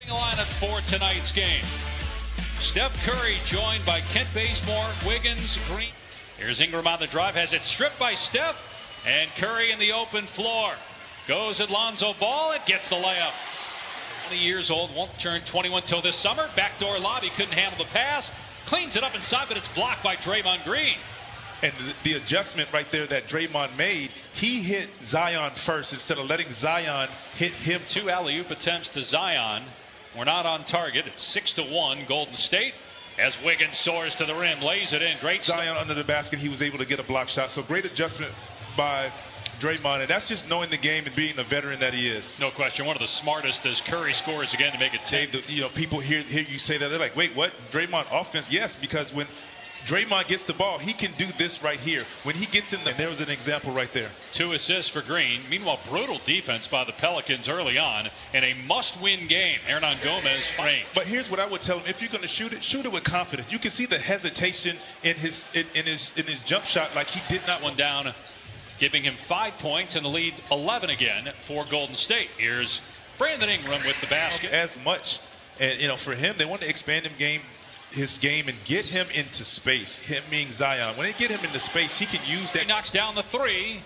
Lineup for tonight's game. Steph Curry joined by Kent Bazemore, Wiggins, Green. Here's Ingram on the drive, has it stripped by Steph, and Curry in the open floor. Goes at Lonzo Ball and gets the layup. 20 years old, won't turn 21 till this summer. Backdoor lob, he couldn't handle the pass. Cleans it up inside, but it's blocked by Draymond Green. And the adjustment right there that Draymond made, he hit Zion first instead of letting Zion hit him. 2 alley-oop attempts to Zion. We're not on target. It's 6-1 Golden State as Wiggins soars to the rim, lays it in. Great Zion under the basket, he was able to get a block shot. So great adjustment by Draymond, and that's just knowing the game and being the veteran that he is. No question, one of the smartest as Curry scores again to make it 10. You know, people hear you say that, they're like, wait, what? Draymond offense? Yes, because when Draymond gets the ball, he can do this right here. When he gets in, and there was an example right there. 2 assists for Green. Meanwhile, brutal defense by the Pelicans early on in a must-win game. Hernan Gomez range. But here's what I would tell him: if you're going to shoot it with confidence. You can see the hesitation in his jump shot, like he did not. One down, giving him 5 points and the lead 11 again for Golden State. Here's Brandon Ingram with the basket. As much, and for him, they want to expand his game and get him into space. Him being Zion. When they get him into space, he can use that. He knocks down the 3.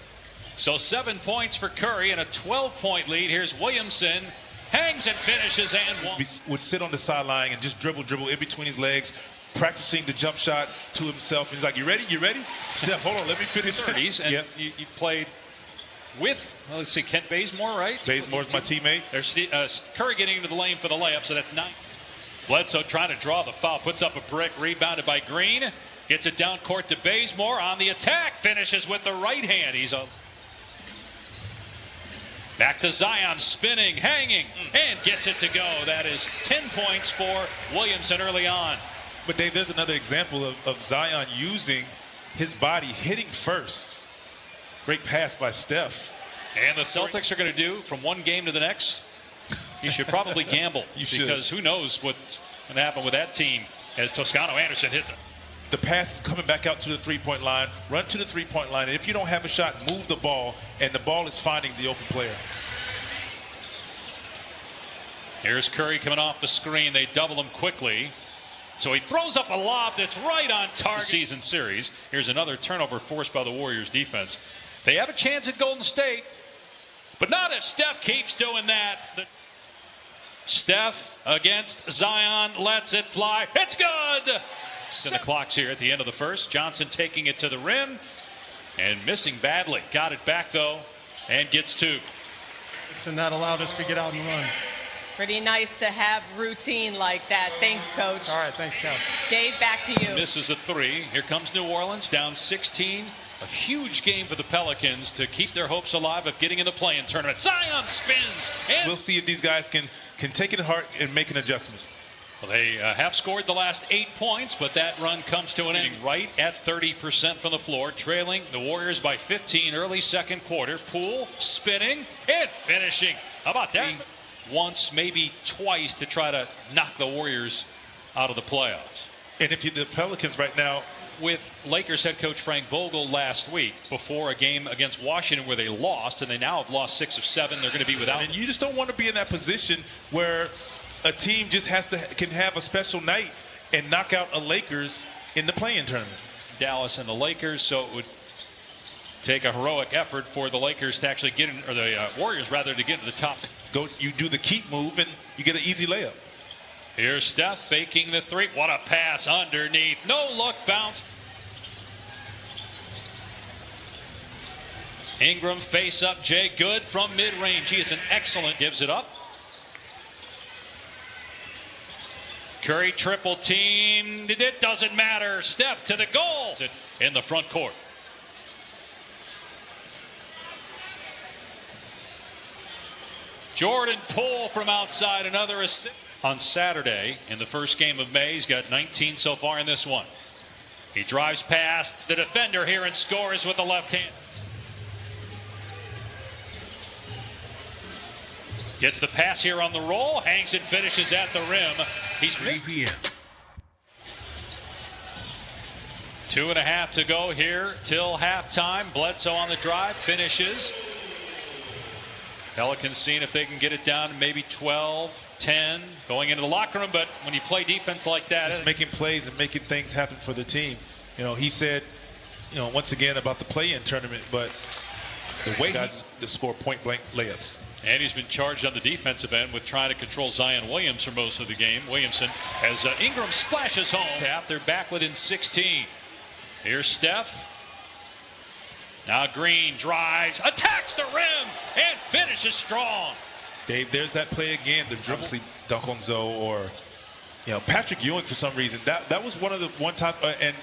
So 7 points for Curry and a 12-point lead. Here's Williamson. Hangs and finishes and one. Would sit on the sideline and just dribble in between his legs, practicing the jump shot to himself. He's like, you ready? You ready? Steph, hold on, let me finish. 30s, and yep. you played with, let's see, Kent Bazemore, right? Bazemore's my teammate. There's Curry getting into the lane for the layup, so that's 9. Bledsoe trying to draw the foul, puts up a brick, rebounded by Green. Gets it down court to Bazemore on the attack, finishes with the right hand. He's back to Zion, spinning, hanging, and gets it to go. That is 10 points for Williamson early on. But Dave, there's another example of Zion using his body, hitting first. Great pass by Steph. And the Celtics are going to do from one game to the next. You should probably gamble because who knows what's going to happen with that team as Toscano Anderson hits it. The pass is coming back out to the three-point line. Run to the three-point line. And if you don't have a shot, move the ball. And the ball is finding the open player. Here's Curry coming off the screen. They double him quickly. So he throws up a lob that's right on target. Season series. Here's another turnover forced by the Warriors defense. They have a chance at Golden State, but not if Steph keeps doing that. Steph against Zion, lets it fly. It's good! And the clock's here at the end of the first. Johnson taking it to the rim and missing badly. Got it back, though, and gets 2. And that allowed us to get out and run. Pretty nice to have routine like that. Thanks, Coach. All right, thanks, Coach. Dave, back to you. Misses a 3. Here comes New Orleans, down 16. A huge game for the Pelicans to keep their hopes alive of getting in the play-in tournament. Zion spins. And we'll see if these guys can take it to heart and make an adjustment. Well, they have scored the last 8 points, but that run comes to an end right at 30% from the floor, trailing the Warriors by 15 early second quarter. Poole spinning and finishing. How about that? Once, maybe twice to try to knock the Warriors out of the playoffs. And if the Pelicans right now, with Lakers head coach Frank Vogel last week before a game against Washington where they lost, and they now have lost 6 of 7. They're going to be without. And you just don't want to be in that position where a team just can have a special night and knock out a Lakers in the play-in tournament. Dallas and the Lakers, so it would take a heroic effort for the Lakers to actually get in, or the Warriors rather, to get to the top. You do the keep move and you get an easy layup. Here's Steph faking the 3. What a pass underneath. No look, bounce. Ingram face up. Jay good from mid-range. He is an excellent. Gives it up. Curry triple teamed. It doesn't matter. Steph to the goal. In the front court. Jordan Poole from outside. Another assist. On Saturday in the first game of May. He's got 19 so far in this one. He drives past the defender here and scores with the left hand. Gets the pass here on the roll. Hangs and finishes at the rim. He's 3 p.m. 2.5 to go here till halftime. Bledsoe on the drive. Finishes. Pelicans seeing if they can get it down to maybe 12. 10 going into the locker room, but when you play defense like that, just making plays and making things happen for the team. You know, he said, you know, once again about the play-in tournament, but the way guys to score point-blank layups. and he's been charged on the defensive end with trying to control Zion Williams for most of the game. Williamson, as Ingram splashes home, they're back within 16. Here's Steph. Now Green drives, attacks the rim, and finishes strong. Dave, there's that play again, the dribble dunk on Zoe, or Patrick Ewing for some reason. That was one time, and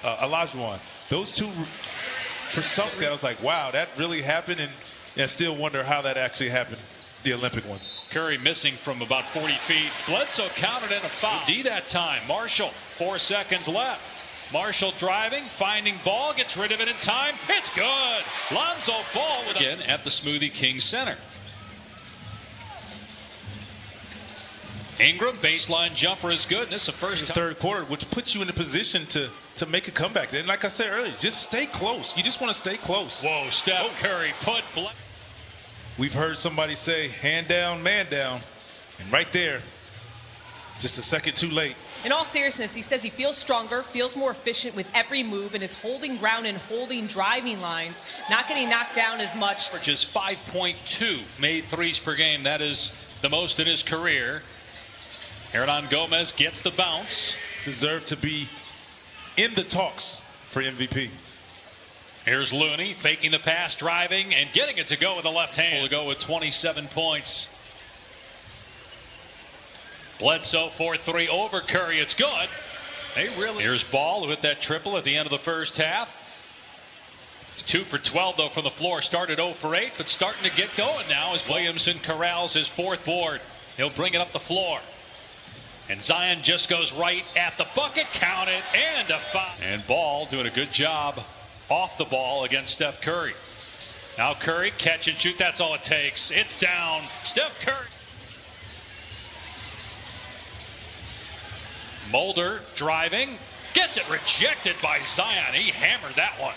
Olajuwon. Those two, for something, I was like, wow, that really happened, and I still wonder how that actually happened, the Olympic one. Curry missing from about 40 feet. Bledsoe counted in a foul. D that time. Marshall, 4 seconds left. Marshall driving, finding ball, gets rid of it in time. It's good. Lonzo Ball with again at the Smoothie King Center. Ingram, baseline jumper is good. This is the first time. Third quarter, which puts you in a position to make a comeback. And like I said earlier, just stay close. You just want to stay close. Whoa, Steph Curry put. We've heard somebody say, hand down, man down. And right there, just a second too late. In all seriousness, he says he feels stronger, feels more efficient with every move, and is holding ground and holding driving lines, not getting knocked down as much. Just 5.2 made threes per game. That is the most in his career. Hernan-Gomez gets the bounce. Deserved to be in the talks for MVP. Here's Looney faking the pass, driving, and getting it to go with the left hand. Will go with 27 points. Bledsoe 4-3 over Curry. It's good. Here's Ball who hit that triple at the end of the first half. 2 for 12 though from the floor. Started 0 for 8, but starting to get going now as Williamson corrals his fourth board. He'll bring it up the floor. And Zion just goes right at the bucket. Count it, and a foul. And Ball doing a good job off the ball against Steph Curry. Now Curry, catch and shoot. That's all it takes. It's down. Steph Curry. Mulder driving. Gets it rejected by Zion. He hammered that one.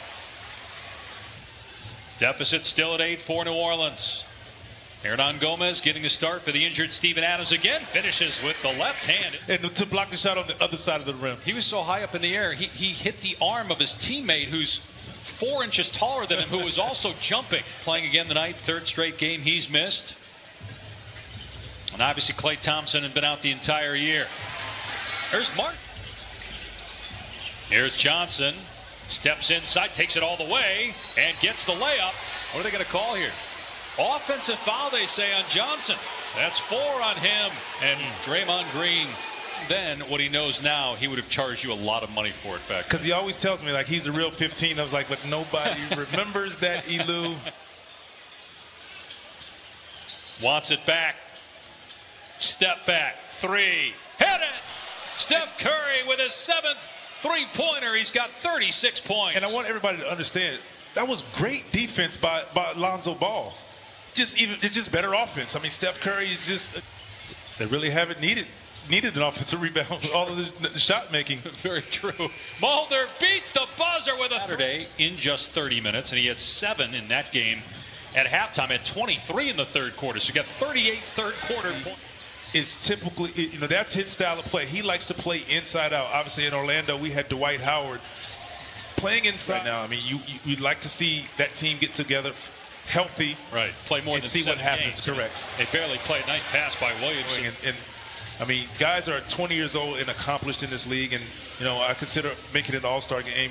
Deficit still at 8 for New Orleans. Hernan-Gomez getting a start for the injured Steven Adams again. Finishes with the left hand. And to block the shot on the other side of the rim. He was so high up in the air, he hit the arm of his teammate who's 4 inches taller than him, who was also jumping. Playing again tonight, third straight game he's missed. And obviously Klay Thompson has been out the entire year. There's Mark. Here's Johnson. Steps inside, takes it all the way, and gets the layup. What are they going to call here? Offensive foul, they say, on Johnson. That's 4 on him. And Draymond Green, then what he knows now, he would have charged you a lot of money for it back. Because he always tells me, like, he's a real 15. I was like, but nobody remembers that, Elu. Wants it back. Step back. 3. Hit it! Steph Curry with his 7th three-pointer. He's got 36 points. And I want everybody to understand, that was great defense by Lonzo Ball. It's just better offense. I mean, Steph Curry is just, they really haven't needed an offensive rebound with all of the shot making. Very true. Mulder beats the buzzer with a Saturday in just 30 minutes, and he had 7 in that game at halftime. At 23 in the third quarter, so you got 38 third quarter points. Is typically, that's his style of play. He likes to play inside out. Obviously, in Orlando, we had Dwight Howard playing inside. Right now, I mean, you'd like to see that team get together, healthy, right? Play more and than see 7 what happens. games. Correct. They barely played. Nice pass by Williamson. And I mean, guys are 20 years old and accomplished in this league, and I consider making an All-Star game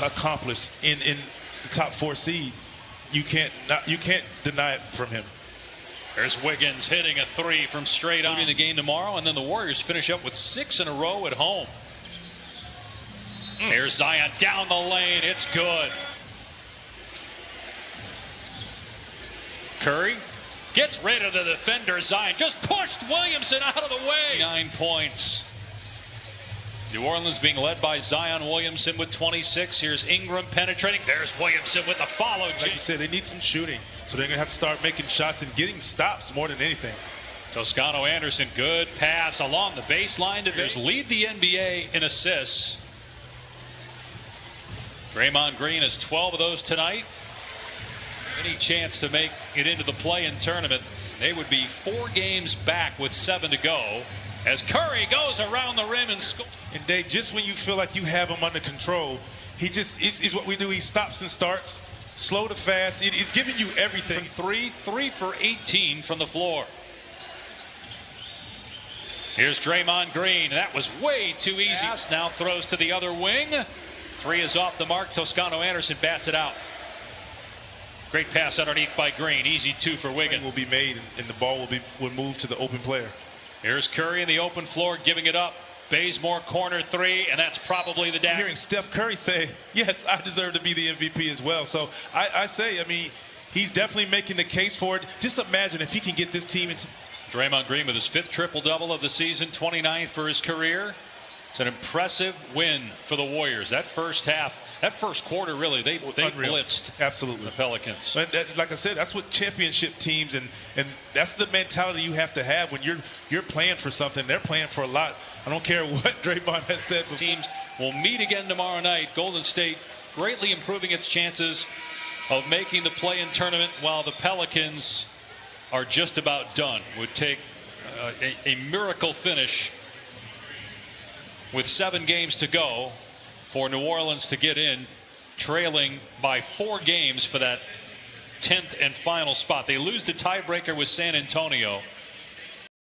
accomplished in the top 4 seed. You can't deny it from him. There's Wiggins hitting a 3 from straight on in the game tomorrow, and then the Warriors finish up with 6 in a row at home. There's Zion down the lane. It's good. Curry gets rid of the defender. Zion just pushed Williamson out of the way. 9 points. New Orleans being led by Zion Williamson with 26. Here's Ingram penetrating. There's Williamson with the follow. Like you said, they need some shooting. So they're going to have to start making shots and getting stops more than anything. Toscano Anderson, good pass along the baseline. To lead the NBA in assists. Draymond Green has 12 of those tonight. Any chance to make it into the play-in tournament. They would be 4 games back with 7 to go as Curry goes around the rim and scores. And Dave, just when you feel like you have him under control, he just is what we do. He stops and starts, slow to fast. He's giving you everything. 3 for 18 from the floor. Here's Draymond Green. That was way too easy. Now throws to the other wing. 3 is off the mark. Toscano Anderson bats it out. Great pass underneath by Green. Easy 2 for Wiggins. Will be made, and the ball will move to the open player. Here's Curry in the open floor, giving it up. Bazemore corner 3, and that's probably the dagger. Hearing Steph Curry say, yes, I deserve to be the MVP as well. So I say, he's definitely making the case for it. Just imagine if he can get this team into. Draymond Green with his 5th triple-double of the season, 29th for his career. It's an impressive win for the Warriors. That first quarter, really, they blitzed absolutely the Pelicans. Like I said, that's what championship teams and that's the mentality you have to have when you're playing for something. They're playing for a lot. I don't care what Draymond has said. Teams will meet again tomorrow night. Golden State greatly improving its chances of making the play-in tournament, while the Pelicans are just about done. Would take a miracle finish with 7 games to go for New Orleans to get in, trailing by 4 games for that 10th and final spot. They lose the tiebreaker with San Antonio.